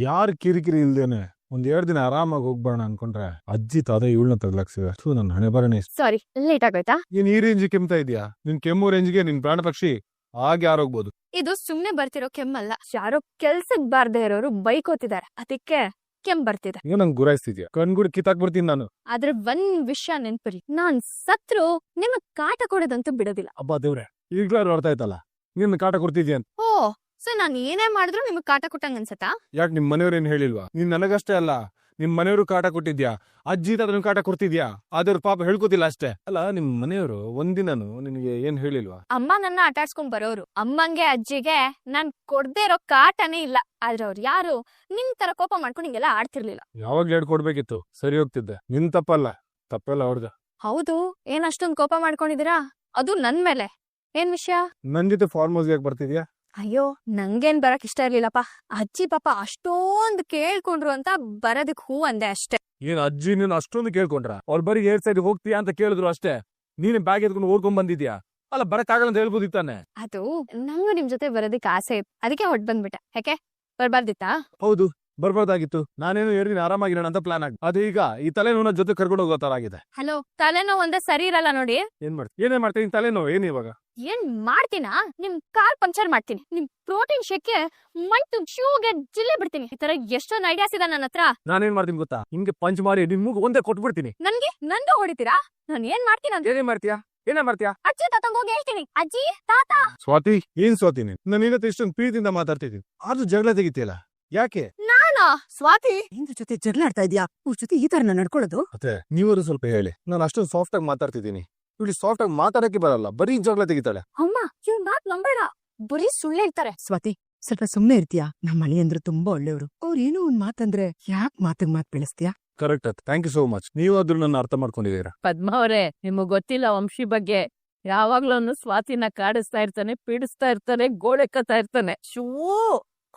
ಯಾರು ಕಿರಿಕಿರಿ ಇಲ್ದೇನೆ ಒಂದ್ 2 ದಿನ ಆರಾಮಾಗಿ ಹೋಗ್ಬರೋಣ ಅನ್ಕೊಂಡ್ರೆ ಅಜ್ಜಿ ತಾತ ಇವಳನ್ನ ತಗ್ಲಾಕ್ಸಿವೆ. ನನ್ನ ಹಣೆ ಬರನೇ. ಸಾರಿ, ಲೇಟ್ ಆಗೋಯ್ತಾ? ನೀನ್ ಈ ರೇಂಜ್ ಕೆಮ್ತಾ ಇದೀಯಾ? ನಿನ್ ಕೆಮ್ಮು ರೇಂಜ್ಗೆ ನಿನ್ ಪ್ರಾಣ ಪಕ್ಷಿ ಹಾಗೆ ಆರೋಗ್ಬೋದು. ಇದು ಸುಮ್ನೆ ಬರ್ತಿರೋ ಕೆಮ್ಮಲ್ಲ, ಯಾರೋ ಕೆಲ್ಸಕ್ ಬಾರ್ದೇ ಇರೋರು ಬೈಕೋತಿದಾರೆ, ಅದಕ್ಕೆ ಕೆಮ್ ಬರ್ತಿದೆ. ನೀವು ನಂಗೆ ಗುರಾಯಿಸ್ತಿದ್ಯಾ? ಕಣ್ಗುಡಿ ಕಿತ್ತಾಕ್ ಬರ್ತೀನಿ ನಾನು. ಆದ್ರೆ ಒಂದ್ ವಿಷಯ ನೆನ್ಪರಿ, ನಾನ್ ಸತ್ರು ನಿಮಗ್ ಕಾಟ ಕೊಡೋದಂತೂ ಬಿಡೋದಿಲ್ಲ. ಅಬ್ಬಾ ದೇವ್ರೆ, ಈಗ್ಲಾರು ಅರ್ಥ ಆಯ್ತಲ್ಲ ನಿನ್ನ ಕಾಟ ಕೊಡ್ತಿದ್ಯಾ ಅಂತ. ಓ, ಸೊ ನಾನ್ ಏನೇ ಮಾಡಿದ್ರು ನಿಮಗ್ ಕಾಟ ಕೊಟ್ಟಂಗ ಅನ್ಸತ್ತಾ? ಯಾಕೆ ನಿಮ್ ಮನೆಯವ್ರೇನ್ ಹೇಳಿಲ್ವಾ? ನೀನ್ ನನಗಷ್ಟೇ ಅಲ್ಲ, ನಿಮ್ ಮನೆಯವರು ಕಾಟ ಕೊಟ್ಟಿದ್ಯಾ, ಅಜ್ಜಿ ತಾತನ ಕಾಟ ಕೊಡ್ತಿದ್ಯಾ, ಅದ್ರ ಪಾಪ ಹೇಳ್ಕೊತಿಲ್ಲ ಅಷ್ಟೇ ಅಲ್ಲ. ನಿಮ್ ಮನೆಯವರು ಒಂದಿನನು ನಿನಗೆ ಏನ್ ಹೇಳಿಲ್ವಾ? ಅಮ್ಮ ನನ್ನ ಆಟಾಡ್ಸ್ಕೊಂಡ್ ಬರೋರು, ಅಮ್ಮಂಗೆ ಅಜ್ಜಿಗೆ ನಾನ್ ಕೊಡ್ದೇ ಇರೋ ಕಾಟನೇ ಇಲ್ಲ. ಆದ್ರೆ ಅವ್ರು ಯಾರು ನಿಮ್ ತರ ಕೋಪ ಮಾಡ್ಕೊಂಡು ಹಿಂಗೆಲ್ಲ ಆಡ್ತಿರ್ಲಿಲ್ಲ. ಯಾವಾಗ್ಲೂ ಹೇಳ್ಕೊಡ್ಬೇಕಿತ್ತು, ಸರಿ ಹೋಗ್ತಿದ್ದೆ. ನಿನ್ ತಪ್ಪಲ್ಲ, ತಪ್ಪೆಲ್ಲ ಅವ್ರದ್ದು. ಹೌದು, ಏನ್ ಅಷ್ಟೊಂದ್ ಕೋಪ ಮಾಡ್ಕೊಂಡಿದೀರಾ? ಅದು ನನ್ ಮೇಲೆ. ಏನ್ ವಿಷಯ? ನನ್ ಜೊತೆ ಫಾರ್ಮ್ ಹೌಸ್ ಯಾಕೆ ಬರ್ತಿದ್ಯಾ? ಅಯ್ಯೋ, ನಂಗೇನ್ ಬರಕ್ ಇಷ್ಟ ಇರ್ಲಿಲ್ಲಪ್ಪ. ಅಜ್ಜಿ ಪಾಪ ಅಷ್ಟೊಂದ್ ಕೇಳ್ಕೊಂಡ್ರು ಅಂತ ಬರೋದಕ್ ಹೂ ಅಂದೆ ಅಷ್ಟೇ. ಏನ್ ಅಜ್ಜಿ ನೀನ್ ಅಷ್ಟೊಂದು ಕೇಳ್ಕೊಂಡ್ರ? ಅವ್ರು ಬರೀ 2 ಸೈಡ್ ಹೋಗ್ತೀಯಾ ಅಂತ ಕೇಳಿದ್ರು ಅಷ್ಟೇ. ನೀನ್ ಬ್ಯಾಗ್ ಎತ್ಕೊಂಡು ಓಡ್ಕೊಂಡ್ ಬಂದಿದ್ಯಾ? ಅಲ್ಲ, ಬರಕ್ಕಾಗಲ್ಲ ಅಂತ ಹೇಳ್ಬೋದಿತ್ತಾನೆ. ಅದು ನಂಗೂ ನಿಮ್ ಜೊತೆ ಬರೋದಕ್ ಆಸೆ ಇತ್ತು, ಅದಕ್ಕೆ ಹೊಟ್ ಬಂದ್ಬಿಟ್ಟೆ. ಯಾಕೆ ಬರ್ಬಾರ್ದಿತ್ತಾ? ಹೌದು, ಬರ್ಬಾರ್ದಾಗಿತ್ತು. ನಾನೇನು 2 ದಿನ ಆರಾಮಾಗಿರೋಣ ಅಂತ ಪ್ಲಾನ್ ಆಗಿ, ಅದು ಈಗ ಈ ತಲೆನೋವಿನ ಜೊತೆ ಕರ್ಕೊಂಡು ಹೋಗೋ ತರ ಆಗಿದೆ. ಹಲೋ, ತಲೆನೋವು ಒಂದೇ ಸರಿ ಇರಲ್ಲ ನೋಡಿ. ಏನೇ ಮಾಡ್ತೀನಿ ತಲೆನೋವು ಏನ್ ಇವಾಗ? ಏನ್ ಮಾಡ್ತೀನಾ? ನಿಮ್ ಕಾರ್ ಪಂಕ್ಚರ್ ಮಾಡ್ತೀನಿ, ನಿಮ್ ಪ್ರೋಟೀನ್ ಶೇಕ್ಗೆ ಮೈ ತುಂಬ ಶೂಗೆ ಜಿಲ್ಲೆ ಬಿಡ್ತೀನಿ. ಈ ತರ ಎಷ್ಟೊಂದು ಐಡಿಯಾಸ್ ಇದೆ ನನ್ನ ಹತ್ರ. ನಾನೇನ್ ಮಾಡ್ತೀನಿ ಗೊತ್ತಾ? ಹಿಂಗೆ ಪಂಚ್ ಮಾರಿ ನಿನ್ ಮೂಗು ಒಂದೇ ಕೊಟ್ಬಿಡ್ತೀನಿ. ನನ್ಗೆ ಹೊಡಿತೀರಾ? ನಾನ್ ಏನ್ ಮಾಡ್ತೀನಿ ಅಂತ? ಏನೇ ಮಾಡ್ತೀಯಾ? ಅಜ್ಜಿ ತಾತಂಗ್ ಹೋಗಿ ಹೇಳ್ತೀನಿ, ಅಜ್ಜಿ ತಾತ. ಸ್ವಾತಿ, ಏನ್ ಸ್ವಾತಿ ನೀನ್? ನಾನು ನಿನ್ನ ಇಷ್ಟೊಂದು ಪ್ರೀತಿಯಿಂದ ಮಾತಾಡ್ತಿದ್ದೀನಿ, ಆದ್ರೂ ಜಗಳ ತೆಗಿತಿಯಲ್ಲ ಯಾಕೆ? ನಾನಾ? ಸ್ವಾತಿ, ನಿನ್ನ ಜೊತೆ ಜಗಳ ಆಡ್ತಾ ಇದೀಯಾ? ಅವ್ರ ಜೊತೆ ಈ ತರ ನಡ್ಕೊಳ್ಳೋದು? ಅತ್ತೆ, ನೀವರು ಸ್ವಲ್ಪ ಹೇಳಿ. ನಾನು ಅಷ್ಟೊಂದು ಸಾಫ್ಟ್ ಆಗಿ ಮಾತಾಡ್ತಿದ್ದೀನಿ, ಇವಳು ಸಾಫ್ಟ್ ಆಗಿ ಮಾತಾಡಕ್ಕೆ ಬರಲ್ಲ, ಬರೀ ಜಗಳ ತೆಗಿತಾಳೆ. ಅಮ್ಮ, ಇವ್ ಮಾತ್ ನಂಬೇಡ, ಬರೀ ಸುಳ್ಳು ಹೇಳ್ತಾರೆ. ಸ್ವಾತಿ, ಸ್ವಲ್ಪ ಸುಮ್ನೆ ಇರ್ತೀಯಾ? ನಮ್ಮ ಅಳಿಯಂದ್ರು ತುಂಬಾ ಒಳ್ಳೆಯವರು. ಅವ್ರು ಏನೋ ಒಂದ್ ಮಾತಂದ್ರೆ ಯಾಕೆ ಮಾತ್ ಬೆಳೆಸ್ತೀಯಾ? ಕರೆಕ್ಟ್ ಅತ್, ಥ್ಯಾಂಕ್ ಯು ಸೋ ಮಚ್. ನೀವಾದ್ರೂ ನನ್ನ ಅರ್ಥ ಮಾಡ್ಕೊಂಡಿದ್ದೀರಾ. ಪದ್ಮ ಅವರೇ, ನಿಮಗ್ ಗೊತ್ತಿಲ್ಲ ವಂಶಿ ಬಗ್ಗೆ. ಯಾವಾಗ್ಲೂ ಸ್ವಾತಿನ ಕಾಡಿಸ್ತಾ ಇರ್ತಾನೆ, ಪೀಡಿಸ್ತಾ ಇರ್ತಾನೆ, ಗೋಳೆಕ್ಕತ್ತಾ ಇರ್ತಾನೆ. ಶೂ,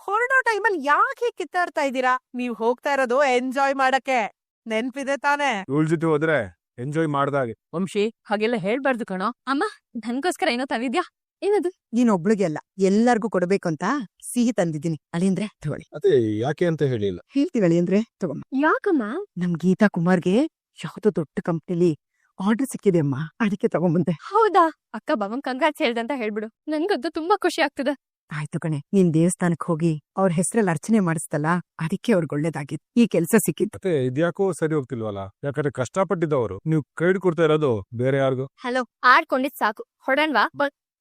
ಹೊರಡೋ ಟೈಮಲ್ಲಿ ಯಾಕೆ ಕಿತ್ತಾಡ್ತಾ ಇದ್ದೀರಾ? ನೀವ್ ಹೋಗ್ತಾ ಇರೋದು ಎಂಜಾಯ್ ಮಾಡಕ್ಕೆ, ನೆನ್ಪಿದೆ ತಾನೇ? ಇವಳ ಜೊತೆ ಹೋದ್ರೆ ಎಂಜಾಯ್ ಮಾಡ್ದಾಗೆ. ವಂಶಿ, ಹಾಗೆಲ್ಲ ಹೇಳ್ಬಾರ್ದು ಕಣೋ. ಅಮ್ಮ, ನನ್ಗೋಸ್ಕರ ಏನೋ ತಂದಿದ್ಯಾ? ಏನದು? ನೀನೊಬ್ಳಿಗೆ ಅಲ್ಲ, ಎಲ್ಲಾರ್ಗೂ ಕೊಡ್ಬೇಕು ಅಂತ ಸಿಹಿ ತಂದಿದ್ದೀನಿ. ಅಳಿಯಂದ್ರೆ ತಗೊಳ್ಳಿ. ಅದೇ ಯಾಕೆ ಅಂತ ಹೇಳಿಲ್ಲ. ಹೇಳ್ತೀವಿ ಅಳಿಯಂದ್ರೆ, ತಗೊಮ್ಮ. ಯಾಕಮ್ಮ? ನಮ್ ಗೀತಾ ಕುಮಾರ್ಗೆ ಯಾವ್ದೋ ದೊಡ್ಡ ಕಂಪ್ನಿಲಿ ಆರ್ಡರ್ ಸಿಕ್ಕಿದೆ ಅಮ್ಮ, ಅದಕ್ಕೆ ತಗೊಂಬಂದೆ. ಹೌದಾ? ಅಕ್ಕ ಬಾಬನ್ ಕಂಗ್ರಾಟ್ಸ್ ಹೇಳ್ದಂತ ಹೇಳ್ಬಿಡು, ನನ್ಗದ್ದು ತುಂಬಾ ಖುಷಿ ಆಗ್ತದೆ. ಆಯ್ತು ಕಣೆ, ನೀನ್ ದೇವಸ್ಥಾನಕ್ ಹೋಗಿ ಅವ್ರ ಹೆಸರಲ್ಲಿ ಅರ್ಚನೆ ಮಾಡಿಸ್ತಲ್ಲ, ಅದಕ್ಕೆ ಅವ್ರಿಗೆ ಒಳ್ಳೇದಾಗಿತ್ತು, ಈ ಕೆಲ್ಸ ಸಿಕ್ಕಿತ್ತು. ಮತ್ತೆ ಇದ್ಯಾಕೋ ಸರಿ ಹೋಗ್ತಿಲ್ವಲ್ಲ? ಯಾಕಂದ್ರೆ ಕಷ್ಟಪಟ್ಟಿದ್ದವರು, ನೀವು ಕೈ ಕೊಡ್ತಾ ಇರೋದು ಬೇರೆ ಯಾರಿಗೂ. ಹಲೋ, ಆಡ್ಕೊಂಡಿದ್ ಸಾಕು, ಹೊಡನ್ವಾ?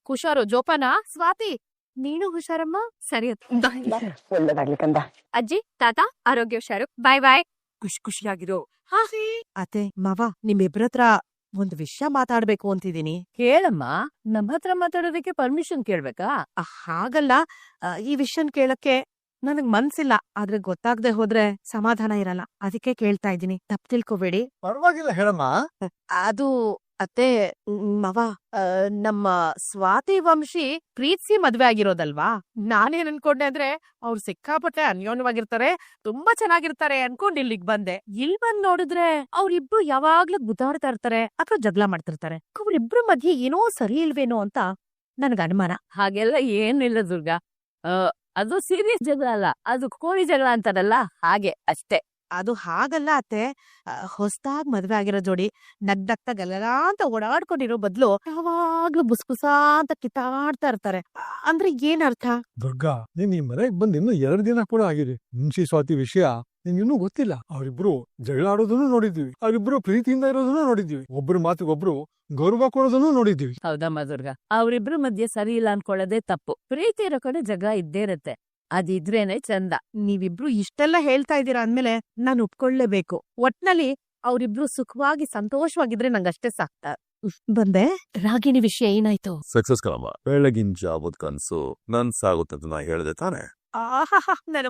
ಹುಷಾರು, ಜೋಪಾನ. ಸ್ವಾತಿ, ನೀನು ಹುಷಾರಮ್ಮ. ಸರಿ, ಒಳ್ಳೇದಾಗ್ಲಿ ಕಂದ. ಅಜ್ಜಿ ತಾತ ಆರೋಗ್ಯ ಹುಷಾರು. ಬಾಯ್ ಬಾಯ್. ಖುಷಿಯಾಗಿರೋ. ಅತ್ತೆ ಮಾವ, ನಿಮ್ಮಿಬ್ರತ್ರ ಒಂದ್ ವಿಷಯ ಮಾತಾಡ್ಬೇಕು ಅಂತಿದೀನಿ. ಕೇಳಮ್ಮ, ನಮ್ಮ ಹತ್ರ ಮಾತಾಡೋದಕ್ಕೆ ಪರ್ಮಿಷನ್ ಕೇಳ್ಬೇಕಾ? ಹಾಗಲ್ಲ, ಈ ವಿಷಯನ್ ಕೇಳಕ್ಕೆ ನನಗ್ ಮನ್ಸಿಲ್ಲ, ಆದ್ರೆ ಗೊತ್ತಾಗದೆ ಹೋದ್ರೆ ಸಮಾಧಾನ ಇರಲ್ಲ, ಅದಕ್ಕೆ ಕೇಳ್ತಾ ಇದ್ದೀನಿ, ತಪ್ಪು ತಿಳ್ಕೊಬೇಡಿ. ಪರವಾಗಿಲ್ಲ, ಹೇಳಮ್ಮ. ಅದು ಅತ್ತೆ ಮವ, ನಮ್ಮ ಸ್ವಾತಿ ವಂಶಿ ಪ್ರೀತಿಸಿ ಮದ್ವೆ ಆಗಿರೋದಲ್ವಾ? ನಾನೇನ್ ಅನ್ಕೊಂಡೆ ಅಂದ್ರೆ ಅವ್ರು ಸಿಕ್ಕಾಪಟ್ಟೆ ಅನ್ಯೋನ್ಯವಾಗಿರ್ತಾರೆ, ತುಂಬಾ ಚೆನ್ನಾಗಿರ್ತಾರೆ ಅನ್ಕೊಂಡ್ ಇಲ್ಲಿಗ್ ಬಂದೆ. ಇಲ್ ಬಂದ್ ನೋಡಿದ್ರೆ ಅವ್ರಿಬ್ರು ಯಾವಾಗ್ಲೂ ಗುದ್ದಾಡ್ತಾ ಇರ್ತಾರೆ ಅಥವಾ ಜಗಳ ಮಾಡ್ತಿರ್ತಾರೆ. ಅವ್ರಿಬ್ರು ಮಧ್ಯೆ ಏನೋ ಸರಿ ಇಲ್ವೇನೋ ಅಂತ ನನ್ಗ ಅನುಮಾನ. ಹಾಗೆಲ್ಲ ಏನಿಲ್ಲ ದುರ್ಗಾ. ಅದು ಸೀರಿಯಸ್ ಜಗಳ ಅಲ್ಲ, ಅದು ಕೋಳಿ ಜಗಳ ಅಂತಾರಲ್ಲ, ಹಾಗೆ ಅಷ್ಟೇ. ಅದು ಹಾಗಲ್ಲ ಅತ್ತೆ, ಹೊಸದಾಗ್ ಮದ್ವೆ ಆಗಿರೋ ಜೋಡಿ ನಗ್ನಗ್ತಾ ಗಲಗಲ ಅಂತ ಓಡಾಡ್ಕೊಂಡಿರೋ ಬದ್ಲು ಯಾವಾಗ್ಲೂ ಬುಸ್ಬುಸಾ ಅಂತ ಕಿತ್ತಾಡ್ತಾ ಇರ್ತಾರೆ. ಅಂದ್ರೆ ಏನ್ ಅರ್ಥ? ದುರ್ಗಾ, ನೀನ್ ಈ ಮನೆಗ್ ಬಂದ್ ಇನ್ನು 2 ದಿನ ಕೂಡ ಆಗಿದೆ. ಮುಂಚಿ ಸ್ವಾತಿ ವಿಷಯ ನಿನ್ಗಿನ್ನೂ ಗೊತ್ತಿಲ್ಲ. ಅವರಿಬ್ರು ಜಗಳ ಆಡೋದನ್ನು ನೋಡಿದ್ವಿ, ಅವರಿಬ್ರು ಪ್ರೀತಿಯಿಂದ ಇರೋದನ್ನು ನೋಡಿದ್ವಿ, ಒಬ್ರು ಮಾತಿಗೊಬ್ರು ಗೌರವ ಕೊಡೋದನ್ನು ನೋಡಿದ್ವಿ. ಹೌದಮ್ಮ ದುರ್ಗಾ, ಅವ್ರಿಬ್ರು ಮಧ್ಯೆ ಸರಿ ಇಲ್ಲ ಅನ್ಕೊಳ್ಳೋದೇ ತಪ್ಪು. ಪ್ರೀತಿ ಇರೋ ಕಡೆ ಜಗಳ ಇದ್ದೇ ಇರತ್ತೆ, ಅದಿದ್ರೇನೆ ಚಂದ. ನೀವಿಬ್ರು ಇಷ್ಟೆಲ್ಲ ಹೇಳ್ತಾ ಇದ್ದೀರಾ ಅಂದ್ಮೇಲೆ ನಾನು ಒಪ್ಕೊಳ್ಳೇಬೇಕು. ಒಟ್ನಲ್ಲಿ ಅವ್ರಿಬ್ರು ಸುಖವಾಗಿ ಸಂತೋಷವಾಗಿದ್ರೆ ನಂಗಷ್ಟೇ ಸಾಕ್ತ. ಬಂದೆ. ರಾಗಿಣಿ ವಿಷಯ ಏನಾಯ್ತು? ಸಕ್ಸಸ್ ಕಣಮ್ಮ. ಬೆಳಗಿನ ಜಾವದ ಕನ್ಸು ನನ್ ಸಾಗುತ್ತಂತ ನಾ ಹೇಳ್ದೆ ತಾನೆ. ಆಹಾ, ನನ್ನ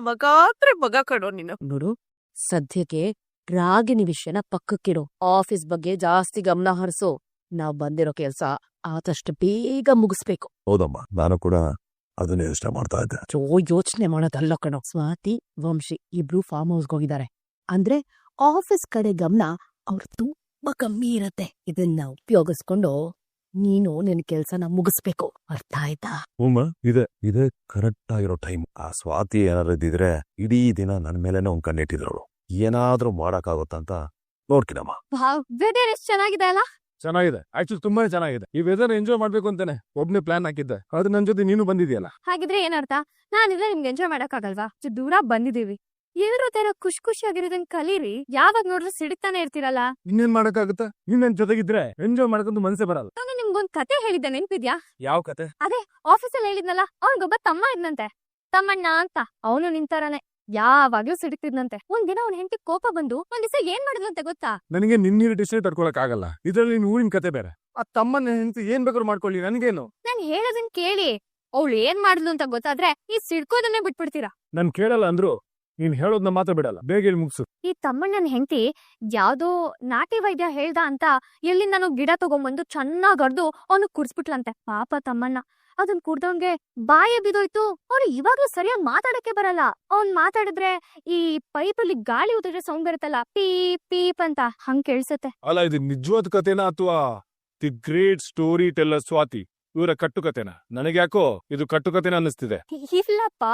ಮಗ ಕಣೋ ನೀನು. ನೋಡು, ಸದ್ಯಕ್ಕೆ ರಾಗಿಣಿ ವಿಷಯನ ಪಕ್ಕಕ್ಕಿಡು. ಆಫೀಸ್ ಬಗ್ಗೆ ಜಾಸ್ತಿ ಗಮನ ಹರಿಸು. ನಾವ್ ಬಂದಿರೋ ಕೆಲ್ಸ ಆದಷ್ಟು ಬೇಗ ಮುಗಿಸ್ಬೇಕು. ಹೌದಮ್ಮ, ನಾನು ಕೂಡ ಅದನ್ನ ಯೋಚನೆ ಮಾಡ್ತಾ ಇದ್ದೆ. ಯೋಚನೆ ಮಾಡೋದಲ್ಲ ಕಣೋ. ಸ್ವಾತಿ, ವಂಶಿ ಇಬ್ರು ಫಾರ್ಮ್ ಹೌಸ್ಗೆ ಹೋಗಿದ್ದಾರೆ. ಅಂದ್ರೆ ಆಫೀಸ್ ಕಡೆ ಗಮನ ಅವ್ರು ತುಂಬಾ ಕಮ್ಮಿ ಇರತ್ತೆ. ಇದನ್ನ ಉಪಯೋಗಿಸ್ಕೊಂಡು ನೀನು ನಿನ್ ಕೆಲ್ಸನ ಮುಗಿಸ್ಬೇಕು, ಅರ್ಥ ಆಯ್ತಾ? ಇದೇ ಕರೆಕ್ಟ್ ಆಗಿರೋ ಟೈಮ್. ಆ ಸ್ವಾತಿ ಏನಾದ್ರು ಇದ್ದಿದ್ರೆ ಇಡೀ ದಿನ ನನ್ ಮೇಲೆನೆ ಒಂದ್ ಕಣ್ಣಿಟ್ಟಿದ್ರವಳು. ಏನಾದ್ರೂ ಮಾಡಕ್ಕಾಗುತ್ತಂತ ನೋಡ್ತೀನಮ್ಮ. ವೆದರ್ ಎಷ್ಟ್ ಚೆನ್ನಾಗಿದೆ ಅಲ್ಲ. ಚೆನ್ನಾಗಿದೆ, ಆಕ್ಚುಲಿ ತುಂಬಾ ಚೆನ್ನಾಗಿದೆ. ಈ ವೆದರ್ ಎಂಜಾಯ್ ಮಾಡ್ಬೇಕು ಅಂತಾನೆ ಒಬ್ನೇ ಪ್ಲಾನ್ ಹಾಕಿದ್ದೆ. ಅದು ನನ್ ಜೊತೆ ನೀನು ಬಂದಿದ್ಯಲ್ಲ. ಹಾಗಿದ್ರೆ ಏನರ್ಥ, ನಾನಿದ್ರೆ ನಿಮ್ಗೆ ಎಂಜಾಯ್ ಮಾಡಕ್ಕಾಗಲ್ವಾ? ದೂರ ಬಂದಿದೀವಿ, ಎಲ್ಲರೂ ತರ ಖುಷಿಯಾಗಿರೋದನ್ನ ಕಲೀರಿ. ಯಾವಾಗ ನೋಡ್ರು ಸಿಡಿತಾನೆ ಇರ್ತೀರಲ್ಲ. ಇನ್ನೇನ್ ಮಾಡಕ್ಕಾಗುತ್ತಾ? ನೀನ್ ನನ್ ಜೊತೆಗಿದ್ರೆ ಎಂಜಾಯ್ ಮಾಡ್ಕೊಂಡು ಮನ್ಸೇ ಬರಲ್ಲ. ನಾನು ನಿಮ್ಗೊಂದ್ ಕತೆ ಹೇಳಿದ್ದೆ, ನೆನ್ಪಿದ್ಯಾ? ಯಾವ ಕತೆ? ಆಫೀಸಲ್ಲಿ ಹೇಳಿದ್ನಲ್ಲ, ಅವ್ನಿಗೊಬ್ಬ ತಮ್ಮ ಇದ್ನಂತೆ, ತಮ್ಮಣ್ಣ ಅಂತ. ಅವನು ನಿಂತಾರನೆ ಯಾವಾಗ್ಲೂ ಸಿಡಿತಿದ್ನಂತೆ. ಒಂದಿನ ಅವ್ನ ಹೆಂಡತಿ ಕೋಪ ಬಂದು ಒಂದ್ ದಿವಸ ಏನ್ ಮಾಡಿದ್ಲಂತೆ ಗೊತ್ತಾ? ನನಗೆ ನಿನ್ನ ಇರಿಟೇಷನ್ ತಡ್ಕೊಳಕ್ ಆಗಲ್ಲ. ಇದ್ರಲ್ಲಿ ನಿನ್ ಊರಿನ ಕತೆ ಬೇರೆ. ಆ ತಮ್ಮನ ಹೆಂಡತಿ ಏನ್ ಬೇಕಾದ್ರು ಮಾಡ್ಕೊಳ್ಳಿ, ನನ್ಗೇನು? ನಾನ್ ಹೇಳೋದನ್ ಕೇಳಿ. ಅವಳು ಏನ್ ಮಾಡಿದ್ಲು ಅಂತ ಗೊತ್ತಾದ್ರೆ ಈ ಸಿಡ್ಕೋದನ್ನೇ ಬಿಟ್ಬಿಡ್ತೀರಾ. ನನ್ ಕೇಳಲ್ಲ ಅಂದ್ರು ನೀನ್ ಹೇಳೋದ್ನ ಮಾತ್ರ ಬಿಡಲ್ಲ. ಬೇಗ ಹೇಳಿ ಮುಗ್ಸು. ಈ ತಮ್ಮಣ್ಣನ ಹೆಂಡತಿ ಯಾವ್ದೋ ನಾಟಿ ವೈದ್ಯ ಹೇಳ್ದ ಅಂತ ಎಲ್ಲಿಂದನೋ ಗಿಡ ತಗೊಂಬಂದು ಚೆನ್ನಾಗ್ ಅರ್ದು ಅವನು ಕುಡ್ಸ್ಬಿಟ್ಲಂತೆ. ಪಾಪ ತಮ್ಮಣ್ಣ ಅದನ್ ಕುಡ್ದವನ್ಗೆ ಬಾಯೇ ಬಿದೋಯ್ತು. ಅವ್ನು ಇವಾಗ್ಲೂ ಸರಿಯಾಗಿ ಮಾತಾಡಕ್ಕೆ ಬರಲ್ಲ. ಅವ್ನ್ ಮಾತಾಡಿದ್ರೆ ಈ ಪೈಪ್ ಅಲ್ಲಿ ಗಾಳಿ ಊದಿದ್ರೆ ಸೌಂಡ್ ಬರುತ್ತಲ್ಲ, ಪೀಪ್ ಪೀಪ್ ಅಂತ, ಹಂಗ್ ಕೇಳ್ಸತ್ತೆ. ಅಲ್ಲ, ಇದು ನಿಜವಾದ ಕತೆನಾ ಅಥವಾ the great storyteller Swathi ಇವರ ಕಟ್ಟುಕತೆನಾ? ನನಗ್ಯಾಕೋ ಇದು ಕಟ್ಟುಕತೆನ ಅನ್ನಿಸ್ತಿದೆ. ಇಲ್ಲಪ್ಪ,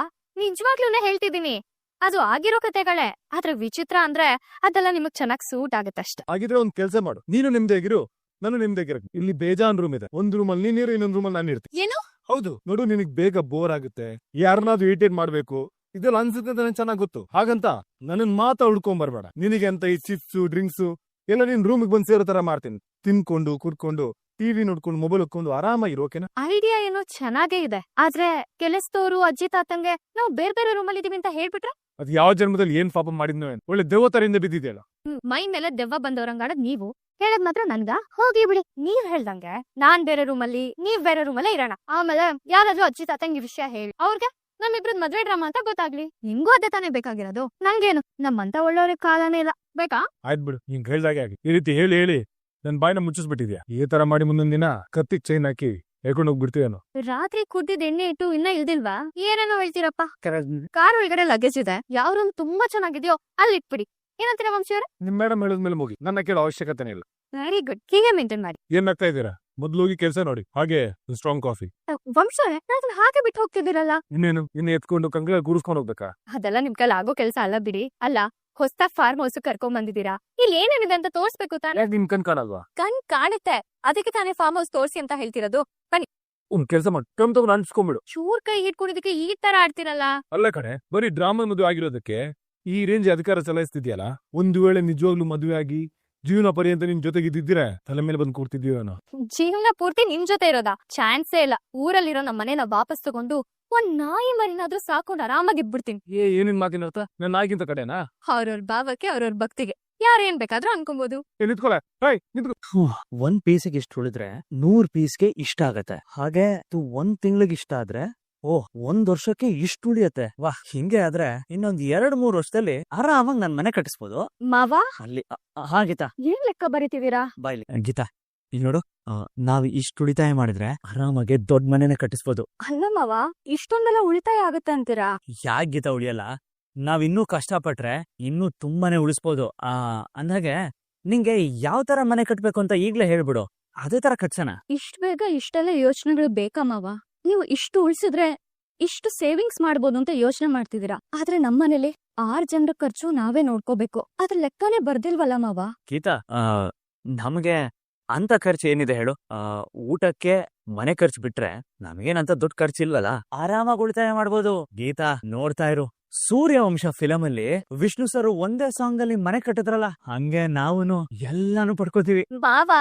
ನಿಜವಾಗ್ಲೂನೇ ಹೇಳ್ತಿದೀನಿ. ಅದು ಆಗಿರೋ ಕತೆಗಳೇ. ಆದ್ರೆ ವಿಚಿತ್ರ ಅಂದ್ರೆ ಅದೆಲ್ಲ ನಿಮಗ್ ಚೆನ್ನಾಗ್ ಸೂಟ್ ಆಗತ್ತಷ್ಟೆ. ಹಾಗಿದ್ರೆ ಒಂದ್ ಕೆಲ್ಸ ಮಾಡು, ನೀನು ನಿಮ್ದಾಗಿರು, ನಾನು ನಿಮ್ದಾಗಿರಕ್. ಇಲ್ಲಿ ಬೇಜಾನ್ ರೂಮ್ ಇದೆ. ಒಂದ್ ರೂಮಲ್ಲಿ ನೀನಿರು, ಇನ್ನೊಂದ್ ರೂಮಲ್ಲಿ ನಾನು ಇರ್ತೀನಿ. ಏನು? ಹೌದು ನೋಡು, ನಿನಗ್ ಬೇಗ ಬೋರ್ ಆಗುತ್ತೆ, ಯಾರನ್ನಾದ್ರೂ ಇರಿಟೇಟ್ ಮಾಡ್ಬೇಕು, ಇದೆಲ್ಲ ಅನ್ಸುತ್ತೆ ಅಂತ ನನಗೆ ಚೆನ್ನಾಗ್ ಗೊತ್ತು. ಹಾಗಂತ ನನ್ನ ಮಾತಾ ಹುಡ್ಕೊಂಡ್ ಬರ್ಬೇಡ. ನಿನಗೆ ಅಂತ ಈ ಚಿಪ್ಸು ಡ್ರಿಂಕ್ಸು ಎಲ್ಲ ನೀನ್ ರೂಮಿಗೆ ಬಂದ್ ಸೇರೋ ತರ ಮಾಡ್ತೀನಿ. ತಿನ್ಕೊಂಡು ಕುಡ್ಕೊಂಡು ಟಿವಿ ನೋಡ್ಕೊಂಡು ಮೊಬೈಲ್ ಹೊಕ್ಕೊಂಡು ಆರಾಮಾಗಿರು. ಓಕೆನಾ? ಐಡಿಯಾ ಏನೋ ಚೆನ್ನಾಗೇ ಇದೆ. ಆದ್ರೆ ಕೆಲಸದವರು ಅಜ್ಜಿ ತಾತಂಗೆ ನಾವು ಬೇರೆ ಬೇರೆ ರೂಮಲ್ಲಿ ಇದೀವಿ ಅಂತ ಹೇಳ್ಬಿಟ್ರೆ ಅದ್ ಯಾವ ಜನ್ಮದಲ್ಲಿ ಏನ್ ಪಾಪ ಮಾಡಿದ್ನೋ ಏನ್, ಒಳ್ಳೆ ದೇವತರಿಂದ ಬಿದ್ದಿದೆಯಲ್ಲ. ಮೈ ಮೇಲೆ ದೆವ್ವ ಬಂದವ್ರಂಗಾಡದ್ ನೀವು ಹೇಳದ್ ಮಾತ್ರ ನನ್ಗ. ಹೋಗಿ ಬಿಡಿ, ನೀವ್ ಹೇಳ್ದಂಗೆ ನಾನ್ ಬೇರೆ ರೂಮಲ್ಲಿ ನೀವ್ ಬೇರೆ ರೂಮಲ್ಲೇ ಇರೋಣ. ಆಮೇಲೆ ಯಾರಾದ್ರೂ ಅಜ್ಜಿ ತಾತಂಗಿ ವಿಷಯ ಹೇಳಿ ಅವ್ರಿಗೆ ನಮ್ಮಿಬ್ರದ್ ಮದ್ವೆ ಡ್ರಾಮಾ ಅಂತ ಗೊತ್ತಾಗ್ಲಿ. ನಿಂಗೂ ಅದೇ ತಾನೇ ಬೇಕಾಗಿರೋದು. ನಂಗೇನು, ನಮ್ಮಂತ ಒಳ್ಳೆಯವ್ರಿಗೆ ಕಾಲನೇ ಇಲ್ಲ. ಬೇಕಾ? ಆಯ್ತು ಬಿಡು, ಹಿಂಗ್ ಹೇಳ್ದಾಗೆ ಆಗಿ. ಈ ರೀತಿ ಹೇಳಿ ಹೇಳಿ ನನ್ ಬಾಯಿನ ಮುಚ್ಚಿಸ್ಬಿಟ್ಟಿದ್ಯಾ. ಈ ತರ ಮಾಡಿ ಮುಂದೊಂದ್ ದಿನ ಕತ್ತಿಗ್ ಚೈನ್ ಹಾಕಿ ಹೇಳ್ಕೊಂಡು ಹೋಗ್ಬಿಡ್ತೀವೇನೋ. ರಾತ್ರಿ ಕುಡ್ದಿದ್ ಎಣ್ಣೆ ಇಟ್ಟು ಇನ್ನ ಇಲ್ದಿಲ್ವಾ? ಏನೇನೋ ಹೇಳ್ತೀರಪ್ಪ. ಕಾರ್ ಒಳಗಡೆ ಲಗೇಜ್ ಇದೆ, ಯಾವ ರೂಮ್ ತುಂಬಾ ಚೆನ್ನಾಗಿದ್ಯೋ ಅಲ್ಲಿ ಇಟ್ಬಿಡಿ. ಏನಂತೀರಾ ವಂಶಿಯವ್ರೆ? ನಿಮ್ ಮೇಡಮ್ ಹೇಳಿದ್ಮೇಲೆ ಮುಗಿ, ನನ್ನ ಕೇಳೋ ಅವಶ್ಯಕತೆನೇ ಇಲ್ಲ. ವೆರಿ ಗುಡ್, ಹೀಗೆ ಮೇಂಟೈನ್ ಮಾಡಿ. ಏನ್ ಆಗ್ತಾ ಇದ್ದೀರಾ? ಮೊದ್ಲು ಹೋಗಿ ಕೆಲಸ ನೋಡಿ, ಹಾಗೆ ಸ್ಟ್ರಾಂಗ್ ಕಾಫಿ. ವಂಶವ್ರೆ, ನಾನು ಹಾಗೆ ಬಿಟ್ಟು ಹೋಗ್ತಿದ್ದೀರಲ್ಲ. ಇನ್ನೇನು, ಇನ್ನು ಎತ್ಕೊಂಡು ಕಂಗಳ ಕೂರಿಸ್ಕೊಂಡು ಹೋಗ್ಬೇಕಾ? ಅದೆಲ್ಲ ನಿಮ್ ಕೈಲಿ ಆಗೋ ಕೆಲಸ ಅಲ್ಲ ಬಿಡಿ. ಅಲ್ಲ, ಹೊಸ ಫಾರ್ಮ್ ಹೌಸ್ ಕರ್ಕೊಂಡ್ ಬಂದಿದ್ದೀರಾ, ಇಲ್ಲಿ ಏನೇನಿದೆ ಅಂತ ತೋರ್ಸ್ಬೇಕು ತಾನೆ. ಯಾಕೆ ನಿಮ್ ಕಣ್ ಕಾಣಲ್ವಾ? ಕಣ್ ಕಾಣುತ್ತೆ, ಅದಕ್ಕೆ ತಾನೇ ಫಾರ್ಮ್ ಹೌಸ್ ತೋರ್ಸಿ ಅಂತ ಹೇಳ್ತಿರೋದು. ಬನ್ನಿ. ಒಂದ್ ಕೆಲಸ ಮಾಡಿ, ಟಮ್ ತಗೊಂಡು ಅನ್ಸ್ಕೊಂಡ್ಬಿಡು. ಚೂರ್ ಕೈ ಹಿಡ್ಕೊಂಡಿದ್ದಕ್ಕೆ ಈ ತರ ಆಡ್ತಿರಲ್ಲ. ಅಲ್ಲ ಕಣೆ, ಬರೀ ಡ್ರಾಮಾ ಮದುವೆ ಆಗಿರೋದಕ್ಕೆ ಈ ರೇಂಜ್ ಅಧಿಕಾರ ಚಲಾಯಿಸ್ತಿದ್ಯಲ್ಲ. ಒಂದು ವೇಳೆ ನಿಜವಾಗ್ಲೂ ಮದುವೆ ಆಗಿ ಜೀವನ ಪರ್ಯಂತ ನಿಮ್ ಜೊತೆಗಿದ್ದಿದ್ರೆ ತಲೆ ಮೇಲೆ ಬಂದು ಕೂರ್ತಿದ್ದೀವನೋ. ಜೀವನ ಪೂರ್ತಿ ನಿಮ್ ಜೊತೆ ಇರೋದಾ? ಚಾನ್ಸೇ ಇಲ್ಲ. ಊರಲ್ಲಿರೋ ನಮ್ಮ ಮನೇನ ವಾಪಸ್ ತಗೊಂಡು ಒಂದ್ ನಾಯಿ ಮರಿನಾದ್ರೂ ಸಾಕೊಂಡು ಆರಾಮಾಗಿ ಇದ್ಬಿಡ್ತೀನಿ. ಏನೇನ್ ಮಾತಿನ ಅರ್ಥ? ನನ್ನ ನಾಯಿಗಿಂತ ಕಡೆನಾ? ಅವ್ರವ್ರ ಭಾವಕ್ಕೆ ಅವ್ರವ್ರ ಭಕ್ತಿಗೆ ಯಾರೇನ್ ಬೇಕಾದ್ರೂ ಅನ್ಕೊಬಹುದು. ನಿಂತ್ಕೊಳ. ಒಂದ್ ಪೀಸಿಗೆ ಇಷ್ಟ ಉಳಿದ್ರೆ 100 ಪೀಸ್ಗೆ ಇಷ್ಟ ಆಗತ್ತೆ. ಹಾಗೆ ಒಂದ್ ತಿಂಗಳಿಗೆ ಇಷ್ಟ ಆದ್ರೆ ಒಂದ್ ವರ್ಷಕ್ಕೆ ಇಷ್ಟು ಉಳಿಯತ್ತೆ. ವಾಹ್, ಹಿಂಗೆ ಆದ್ರೆ ಇನ್ನೊಂದ್ 2-3 ವರ್ಷದಲ್ಲಿ ಆರಾಮಾಗಿ ನನ್ ಮನೆ ಕಟ್ಟಿಸ್ಬೋದು. ಮಾವ, ಅಲ್ಲಿ ಹಾಗೀತಾ ಏನ್ ಲೆಕ್ಕ ಬರೀತಿದೀರಾ? ಬಾಯ್ಲಿ ಗೀತಾ, ಇಲ್ಲಿ ನೋಡು, ನಾವ್ ಇಷ್ಟು ಉಳಿತಾಯ ಮಾಡಿದ್ರೆ ಆರಾಮಾಗಿ ದೊಡ್ಡ ಮನೆನೆ ಕಟ್ಟಿಸ್ಬೋದು. ಅಲ್ಲ ಮಾವ, ಇಷ್ಟೊಂದೆಲ್ಲ ಉಳಿತಾಯ ಆಗುತ್ತೆ ಅಂತೀರಾ? ಯಾಕೆ ಗೀತಾ ಉಳಿಯಲ್ಲ? ನಾವ್ ಇನ್ನೂ ಕಷ್ಟಪಟ್ರೆ ಇನ್ನೂ ತುಂಬಾನೇ ಉಳಿಸ್ಬೋದು. ಅಂದಾಗೆ ನಿಂಗೆ ಯಾವ ತರ ಮನೆ ಕಟ್ಬೇಕು ಅಂತ ಈಗ್ಲೇ ಹೇಳ್ಬಿಡು, ಅದೇ ತರ ಕಟ್ಸೋಣ. ಇಷ್ಟ ಬೇಗ ಇಷ್ಟೆಲ್ಲ ಯೋಚನೆಗಳು ಬೇಕಾ ಮಾವ? ನೀವು ಇಷ್ಟು ಉಳಿಸಿದ್ರೆ ಇಷ್ಟು ಸೇವಿಂಗ್ಸ್ ಮಾಡ್ಬೋದು ಅಂತ ಯೋಚನೆ ಮಾಡ್ತಿದ್ದೀರಾ. ಆದ್ರೆ ನಮ್ಮನೇಲಿ 6 ಜನರ ಖರ್ಚು ನಾವೇ ನೋಡ್ಕೋಬೇಕು. ಅದ್ರ ಲೆಕ್ಕನೇ ಬರ್ದಿಲ್ವಲ್ಲ ಮಾವ? ಗೀತಾ, ನಮ್ಗೆ ಅಂತ ಖರ್ಚು ಏನಿದೆ ಹೇಳು? ಊಟಕ್ಕೆ ಮನೆ ಖರ್ಚು ಬಿಟ್ರೆ ನಮಗೇನಂತ ದೊಡ್ಡ ಖರ್ಚಿಲ್ವಲ್ಲ, ಆರಾಮಾಗಿ ಉಳಿತಾಯ ಮಾಡ್ಬೋದು. ಗೀತಾ, ನೋಡ್ತಾ ಇರು, ಸೂರ್ಯವಂಶ ಫಿಲಮ್ ಅಲ್ಲಿ ವಿಷ್ಣು ಸರ್ ಒಂದೇ ಸಾಂಗ್ ಅಲ್ಲಿ ಮನೆ ಕಟ್ಟಿದ್ರಲ್ಲ, ಹಂಗೆ ನಾವುನು ಎಲ್ಲಾನು ಪಡ್ಕೋತೀವಿ. ಮಾವ,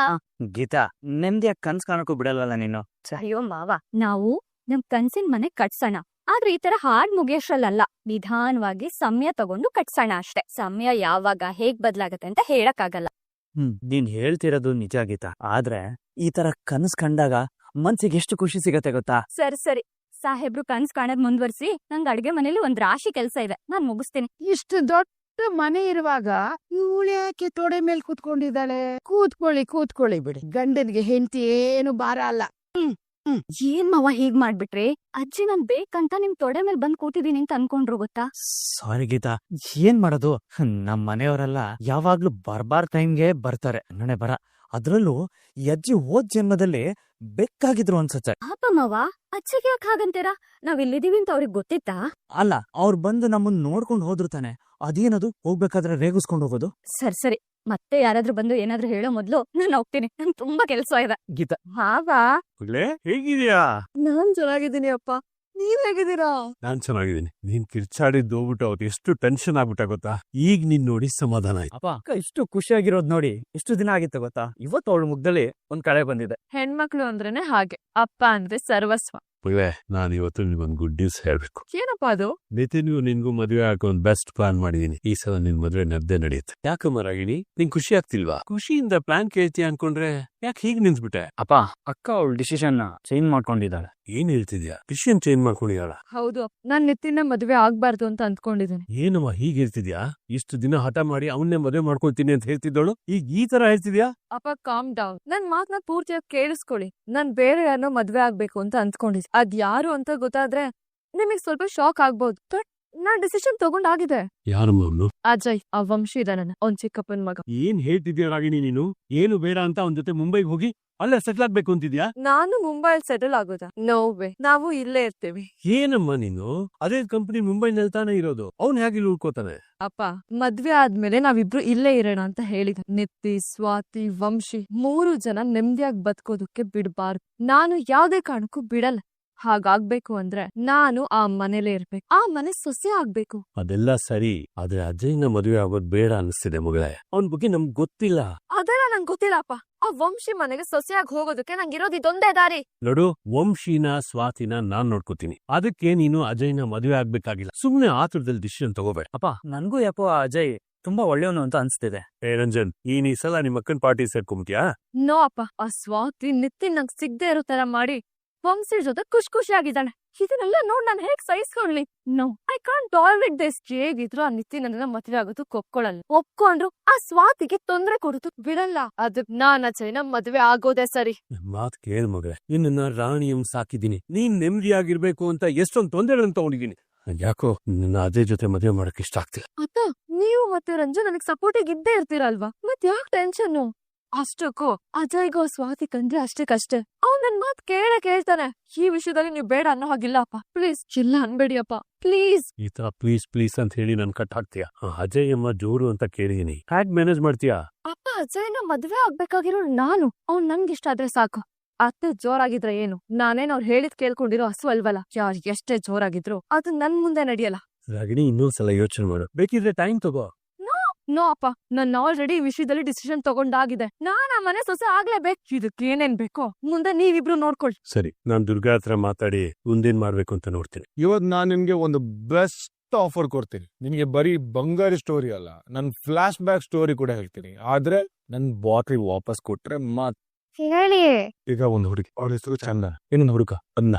ಗೀತಾ, ನೆಮ್ಮದಿಯಾಗಿ ಕನ್ಸ್ ಕಾಣಕ್ಕೂ ಬಿಡಲ್ವಲ್ಲ ನೀನು. ಅಯ್ಯೋ ಮಾವ, ನಾವು ನಮ್ ಕನ್ಸಿನ ಮನೆ ಕಟ್ಸೋಣ. ಆದ್ರೆ ಈ ತರ ಹಾಡ್ ಮುಗಿಯೋಷ್ರಲ್ಲ, ನಿಧಾನವಾಗಿ ಸಮಯ ತಗೊಂಡು ಕಟ್ಸೋಣ ಅಷ್ಟೇ. ಸಮಯ ಯಾವಾಗ ಹೇಗ್ ಬದ್ಲಾಗತ್ತೆ ಅಂತ ಹೇಳಕ್ಕಾಗಲ್ಲ. ನೀನ್ ಹೇಳ್ತಿರೋದು ನಿಜ ಗೀತಾ, ಆದ್ರೆ ಈ ತರ ಕನಸ್ ಕಂಡಾಗ ಮನ್ಸಿಗೆ ಎಷ್ಟು ಖುಷಿ ಸಿಗತ್ತೆ ಗೊತ್ತಾ? ಸರಿ, ಸಾಹೇಬ್ರು ಕನ್ಸ್ ಕಾಣದ್ ಮುಂದ್ವರ್ಸಿ. ನಂಗ್ ಅಡ್ಗೆ ಮನೇಲಿ ಒಂದ್ ರಾಶಿ ಕೆಲ್ಸ ಇದೆ, ನಾನ್ ಮುಗಿಸ್ತೀನಿ. ಇಷ್ಟು ದೊಡ್ಡ ಮನೆ ಇರುವಾಗ ಇವಳು ಯಾಕೆ ತೊಡೆ ಮೇಲೆ ಕೂತ್ಕೊಂಡಿದ್ದಾಳೆ? ಕೂತ್ಕೊಳ್ಳಿ ಬಿಡಿ. ಗಂಡನ್ಗೆ ಹೆಂಡತಿ ಏನು ಭಾರ ಅಲ್ಲ. ಏನ್ ಮಾವ ಹೀಗ್ ಮಾಡ್ಬಿಟ್ರಿ? ಅಜ್ಜಿ ನಾನ್ ಬೇಕಂತ ನಿಮ್ ತೊಡೆ ಮೇಲೆ ಬಂದ್ ಕೂತಿದೀನಿ ಅಂತ ಅನ್ಕೊಂಡ್ರು ಗೊತ್ತಾ? ಸಾರಿ ಗೀತಾ, ಏನ್ ಮಾಡೋದು, ನಮ್ ಮನೆಯವರೆಲ್ಲ ಯಾವಾಗ್ಲೂ ಬರ್ಬಾರ್ ಟೈಮ್ಗೆ ಬರ್ತಾರೆ. ನಡೆ ಬರ ಅದ್ರಲ್ಲೂ ಈ ಅಜ್ಜಿ ಹೋದ್ ಜನ್ಮದಲ್ಲಿ ಬೆಕ್ಕಾಗಿದ್ರು ಅನ್ಸತ್ತೆ. ಪಾಪ ಮಾವ, ಅಜ್ಜಿಗೆ ಯಾಕೆ ಹಾಗಂತೀರಾ? ನಾವ್ ಇಲ್ಲಿದೀವಿ ಅಂತ ಅವ್ರಿಗೆ ಗೊತ್ತಿತ್ತಾ? ಅಲ್ಲ, ಅವ್ರು ಬಂದು ನಮ್ಮನ್ನ ನೋಡ್ಕೊಂಡು ಹೋದ್ರು ತಾನೆ. ಅದೇನದು ಹೋಗ್ಬೇಕಾದ್ರೆ ರೇಗಿಸ್ಕೊಂಡು ಹೋಗೋದು? ಸರಿ, ಮತ್ತೆ ಯಾರಾದ್ರೂ ಬಂದು ಏನಾದ್ರೂ ಹೇಳೋ ಮೊದ್ಲು ನಾನು ಹೋಗ್ತೀನಿ. ನಂಗೆ ತುಂಬಾ ಕೆಲಸ ಇದೆ. ಗೀತಾ, ಮಾವ, ಹೇಗಿದ್ಯಾ? ನಾನ್ ಚೆನ್ನಾಗಿದ್ದೀನಿ ಅಪ್ಪ, ನೀವ್ ಹೇಗಿದ್ದೀರಾ? ನಾನ್ ಚೆನ್ನಾಗಿದ್ದೀನಿ. ನೀನ್ ಕಿರ್ಚಾಡಿದ್ದು ಹೋಗ್ಬಿಟ್ಟು ಅವ್ರು ಎಷ್ಟು ಟೆನ್ಷನ್ ಆಗ್ಬಿಟ್ಟ ಗೊತ್ತಾ? ಈಗ ನೀನ್ ನೋಡಿ ಸಮಾಧಾನ ಆಯ್ತು. ಅಪ್ಪ, ಅಕ್ಕ ಇಷ್ಟು ಖುಷಿಯಾಗಿರೋದ್ ನೋಡಿ ಎಷ್ಟು ದಿನ ಆಗಿತ್ತು ಗೊತ್ತಾ? ಇವತ್ತು ಅವಳ ಮುಗ್ದಲ್ಲಿ ಒಂದ್ ಕಳೆ ಬಂದಿದೆ. ಹೆಣ್ಮಕ್ಳು ಅಂದ್ರೇನೆ ಹಾಗೆ, ಅಪ್ಪ ಅಂದ್ರೆ ಸರ್ವಸ್ವ. ನಾನ್ ಇವತ್ತು ನಿಮ್ಗೊಂದು ಗುಡ್ ನ್ಯೂಸ್ ಹೇಳ್ಬೇಕು. ಏನಪ್ಪಾ ಅದು? ನಿತಿನ್ಗೂ ನಿನ್ಗೂ ಮದುವೆ ಹಾಕೋ ಒಂದ್ ಬೆಸ್ಟ್ ಪ್ಲಾನ್ ಮಾಡಿದೀನಿ. ಈ ಸಲ ನಿನ್ ಮದುವೆ ನದ್ದೇ ನಡೆಯುತ್ತೆ. ಯಾಕಮ್ಮ ರಾಗಿಣಿ, ನಿಂಗ್ ಖುಷಿ ಆಗ್ತಿಲ್ವಾ? ಖುಷಿಯಿಂದ ಪ್ಲಾನ್ ಕೇಳ್ತೀಯ ಅನ್ಕೊಂಡ್ರೆ ಯಾಕೆ ಹೀಗ್ ನಿಂತ್ಬಿಟ್ಟೆ? ಅಪ್ಪ, ಅಕ್ಕ ಅವಳ ಡಿಸಿಷನ್ ಚೇಂಜ್ ಮಾಡ್ಕೊಂಡಿದ್ದಾಳೆ. ಏನ್ ಹೇಳ್ತಿದ್ಯಾ? ಡಿಸಿಷನ್ ಚೇಂಜ್ ಮಾಡ್ಕೊಂಡಿದ್ದಾಳ? ಹೌದು, ನಾನ್ ನಿತಿನ್ನ ಮದ್ವೆ ಆಗ್ಬಾರ್ದು ಅಂತ ಅಂದ್ಕೊಂಡಿದ್ದೀನಿ. ಏನಮ್ಮ ಹೀಗ್ ಹೇಳ್ತಿದ್ಯಾ? ಇಷ್ಟು ದಿನ ಹಠ ಮಾಡಿ ಅವನ್ನೇ ಮದುವೆ ಮಾಡ್ಕೊಳ್ತೀನಿ ಅಂತ ಹೇಳ್ತಿದ್ದೋಳು ಈಗ ಈ ತರ ಹೇಳ್ತಿದ್ಯಾ? ಅಪ್ಪ, ಕಾಮ್ ಡೌನ್. ನನ್ ಮಾತ್ನ ಪೂರ್ತಿಯಾಗಿ ಕೇಳಿಸ್ಕೊಳ್ಳಿ. ನಾನ್ ಬೇರೆ ಯಾರನ್ನೋ ಮದ್ವೆ ಆಗ್ಬೇಕು ಅಂತ ಅಂದ್ಕೊಂಡಿದ್ದೆ. ಅದ್ ಯಾರು ಅಂತ ಗೊತ್ತಾದ್ರೆ ನಿಮಗ್ ಸ್ವಲ್ಪ ಶಾಕ್ ಆಗ್ಬೋದು. ಬಟ್ ನಾನ್ ಡಿಸಿಷನ್ ತಗೊಂಡಾಗಿದೆ. ಯಾರಮ್ಮ ಅವನು? ಅಜಯ್, ಆ ವಂಶಿ ಇದಾನ, ಅವ್ನ್ ಚಿಕ್ಕಪ್ಪನ್ ಮಗ. ಏನ್ ಹೇಳ್ತಿದ್ಯಾ ರಾಗಿಣಿ ನೀನು? ಏನು ಬೇಡ ಅಂತ ಅವನ ಜೊತೆ ಮುಂಬೈಗೆ ಹೋಗಿ ಅಲ್ಲೇ ಸೆಟ್ಲ್ ಆಗ್ಬೇಕು ಅಂತಿದ್ಯಾ? ನಾನು ಮುಂಬೈಲ್ ಸೆಟಲ್ ಆಗೋದಾ? ನೋ ವೇ, ನಾವು ಇಲ್ಲೇ ಇರ್ತೀವಿ. ಏನಮ್ಮ ನೀನು? ಅದೇ ಕಂಪನಿ ಮುಂಬೈನಲ್ಲಿ ತಾನೇ ಇರೋದು. ಅವ್ನ್ ಹೇಗೆ ಇಲ್ಲಿ ಉಳ್ಕೋತಾನೆ? ಅಪ್ಪ, ಮದ್ವೆ ಆದ್ಮೇಲೆ ನಾವಿಬ್ರು ಇಲ್ಲೇ ಇರೋಣ ಅಂತ ಹೇಳಿದ. ನಿತ್ತಿ, ಸ್ವಾತಿ, ವಂಶಿ 3 ಜನ ನೆಮ್ಮದಿಯಾಗಿ ಬದುಕೋದಕ್ಕೆ ಬಿಡ್ಬಾರ್ದು. ನಾನು ಯಾವ್ದೇ ಕಾರಣಕ್ಕೂ ಬಿಡಲ್ಲ. ಹಾಗಾಗ್ಬೇಕು ಅಂದ್ರೆ ನಾನು ಆ ಮನೇಲೇ ಇರ್ಬೇಕು. ಆ ಮನೆ ಸೊಸೆ ಆಗ್ಬೇಕು. ಅದೆಲ್ಲ ಸರಿ, ಆದ್ರೆ ಅಜಯ್ನ ಮದುವೆ ಆಗೋದ್ ಬೇಡ ಅನಿಸ್ತಿದೆ ಮಗಳೇ. ಅವನ್ ಬಗ್ಗೆ ನಮ್ಗ್ ಗೊತ್ತಿಲ್ಲ. ಅದೆಲ್ಲ ನಂಗೆ ಗೊತ್ತಿಲ್ಲಪ್ಪ. ಆ ವಂಶಿ ಮನೆಗೆ ಸೊಸೆಯಾಗಿ ಹೋಗೋದಕ್ಕೆ ನಂಗಿರೋದು ಇದೊಂದೇ ದಾರಿ. ನೋಡು, ವಂಶಿನ ಸ್ವಾತಿನ ನಾನ್ ನೋಡ್ಕೋತೀನಿ. ಅದಕ್ಕೆ ನೀನು ಅಜಯ್ನ ಮದುವೆ ಆಗ್ಬೇಕಾಗಿಲ್ಲ. ಸುಮ್ನೆ ಆತುರದಲ್ಲಿ ಡಿಸಿಷನ್ ತಗೋಬೇಡ. ಅಪ್ಪ, ನನ್ಗೂ ಯಾಕೋ ಆ ಅಜಯ್ ತುಂಬಾ ಒಳ್ಳೆಯವನು ಅಂತ ಅನ್ಸ್ತಿದೆ. ರಂಜನ್, ಈ ಸಲ ನಿಮ್ಮ ಅಕ್ಕನ್ ಪಾರ್ಟಿ ಸೇರ್ಕೊಂಬಿಟ್ಯಾ? ನೋ ಅಪ್ಪ, ಆ ಸ್ವಾತಿ ನಿತಿನ್ ನಂಗೆ ಸಿಗದೆ ಇರೋ ತರ ಮಾಡಿ ವಂಶಿ ಜೊತೆ ಖುಷಿ ಆಗಿದ್ದಾಳೆ. ಇದನ್ನೆಲ್ಲ ನೋಡ್ ನಾನು ಹೇಗ್ ಸಹಿಸ್ಕೊಳ್ಳಿ? No, I can't tolerate this. ಹೇಗಿದ್ರು ಆ ನಿತಿನ್ ನನ್ನ ಮದ್ವೆ ಆಗೋದಕ್ಕೆ ಒಪ್ಕೊಳ್ಳಲ್ಲ. ಒಪ್ಕೊಂಡ್ರು ಆ ಸ್ವಾತಿಗೆ ತೊಂದ್ರೆ ಕೊಡುದು ಬಿಡಲ್ಲ. ಅದಕ್ ನಾನ್ ಅಜಯ್ನ ಮದ್ವೆ ಆಗೋದೇ ಸರಿ. ಮಾತ್ ಕೇಳ್ ಮಗಳೇ, ನಿನ್ನ ರಾಣಿಯಂ ಸಾಕಿದ್ದೀನಿ. ನೀನ್ ನೆಮ್ಮದಿಯಾಗಿರ್ಬೇಕು ಅಂತ ಎಷ್ಟೊಂದ್ ತೊಂದರೆಗಳನ್ನು ತಗೊಂಡಿದ್ದೀನಿ. ಯಾಕೋ ನಿನ್ನ ಅಜಯ್ ಜೊತೆ ಮದುವೆ ಮಾಡಕ್ ಇಷ್ಟ ಆಗ್ತಿಲ್ಲ. ಅತ್ತ, ನೀವು ಮತ್ತೆ ರಂಜನ್ ನನಗ್ ಸಪೋರ್ಟಿಗೆ ಇದ್ದೇ ಇರ್ತೀರಲ್ವಾ? ಮತ್ ಯಾಕೆ ಟೆನ್ಷನ್? ಅಷ್ಟಕ್ಕೂ ಅಜಯ್ಗೋ ಸ್ವಾತಿ ಕಂಡ್ರೆ ಅಷ್ಟಕ್ಕಷ್ಟೇ. ಅವ್ನ್ ನನ್ ಮಾತ್ ಕೇಳ್ತಾನೆ. ಈ ವಿಷಯದಲ್ಲಿ ನೀವು ಬೇಡ ಅನ್ನೋ ಹಾಗಿಲ್ಲ ಅಪ್ಪ. ಪ್ಲೀಸ್ ಚಿಲ್ಲ ಅನ್ಬೇಡಿ ಅಪ್ಪ, ಪ್ಲೀಸ್. ಈ ತರ ಪ್ಲೀಸ್ ಪ್ಲೀಸ್ ಅಂತ ಹೇಳಿ ನನ್ ಕಟ್ ಹಾಕ್ತೀಯ? ಅಜಯ್ ಅಮ್ಮ ಜೋರು ಅಂತ ಕೇಳಿದೀನಿ. ಹ್ಯಾಗ್ ಮ್ಯಾನೇಜ್ ಮಾಡ್ತೀಯಾ? ಅಪ್ಪ, ಅಜಯ್ನ ಮದ್ವೆ ಆಗ್ಬೇಕಾಗಿರೋ ನಾನು. ಅವ್ನ್ ನಂಗಿಷ್ಟ ಆದ್ರೆ ಸಾಕು. ಅತ್ತೆ ಜೋರಾಗಿದ್ರೆ ಏನು? ನಾನೇನ್ ಅವ್ರು ಹೇಳಿದ್ ಕೇಳ್ಕೊಂಡಿರೋ ಹಸು ಅಲ್ವಲ್ಲ. ಯಾರ್ ಎಷ್ಟೇ ಜೋರಾಗಿದ್ರು ಅದು ನನ್ ಮುಂದೆ ನಡೆಯಲ್ಲ. ರಾಗಿಣಿ, ಇನ್ನೊಂದ್ಸಲ ಯೋಚನೆ ಮಾಡು. ಬೇಕಿದ್ರೆ ಟೈಮ್ ತಗೋ. ನೋ ಅಪ್ಪ, ನಾನು ಆಲ್ರೆಡಿ ಈ ವಿಷಯದಲ್ಲಿ ಡಿಸಿಷನ್ ತಗೊಂಡಾಗಿದೆ. ನಾನ್ ಆ ಮನೆ ಸೊಸೆ ಆಗ್ಲೇಬೇಕು. ಇದಕ್ಕೆ ಏನೇನ್ ಬೇಕೋ ಮುಂದೆ ನೀವಿಬ್ರು ನೋಡ್ಕೊಳ್ಳಿ. ಸರಿ, ನಾನ್ ದುರ್ಗಾ ಹತ್ರ ಮಾತಾಡಿ ಮುಂದೇನ್ ಮಾಡ್ಬೇಕು ಅಂತ ನೋಡ್ತೀನಿ. ಇವತ್ ನಾನ್ ನಿನ್ಗೆ ಒಂದು ಬೆಸ್ಟ್ ಆಫರ್ ಕೊಡ್ತೀನಿ. ನಿನ್ಗೆ ಬರೀ ಬಂಗಾರಿ ಸ್ಟೋರಿ ಅಲ್ಲ, ನನ್ ಫ್ಲಾಶ್ ಬ್ಯಾಕ್ ಸ್ಟೋರಿ ಕೂಡ ಹೇಳ್ತೀನಿ. ಆದ್ರೆ ನನ್ ಬಾಟಲ್ ವಾಪಸ್ ಕೊಟ್ರೆ ಮಾತ್ರ. ಹೇಳಿ. ಈಗ ಒಂದು ಹುಡುಗಿ, ಅವಳ ಹೆಸರು ಚಂದ. ಇನ್ನೊಂದು ಹುಡುಗ ಅನ್ನ.